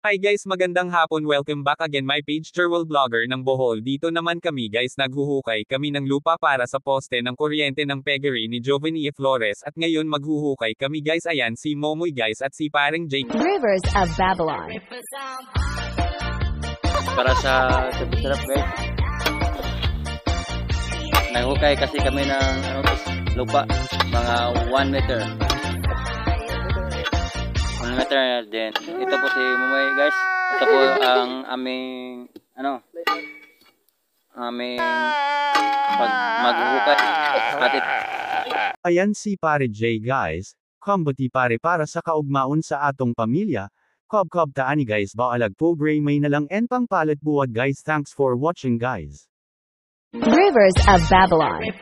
Hi guys, magandang hapon, welcome back again my page Jerwell Vlogger ng Bohol. Dito naman kami guys, naghuhukay kami ng lupa para sa poste ng kuryente ng Peggery ni Jovanie Flores at ngayon maghuhukay kami guys, ayan si Momoy guys at si paring Jake. Rivers of Babylon. Para sa sarap guys. Naghukay kasi kami ng lupa, mga 1 meter. 1 meter din. Ito po si Momoy guys. Ito po ang aming pag maghukay. Ayan si Pare J guys, kumbati pare para sa kaugmaon sa atong pamilya. Kob taani guys baalag pobre may nalang en pang palit buwad guys, thanks for watching guys. Rivers of Babylon.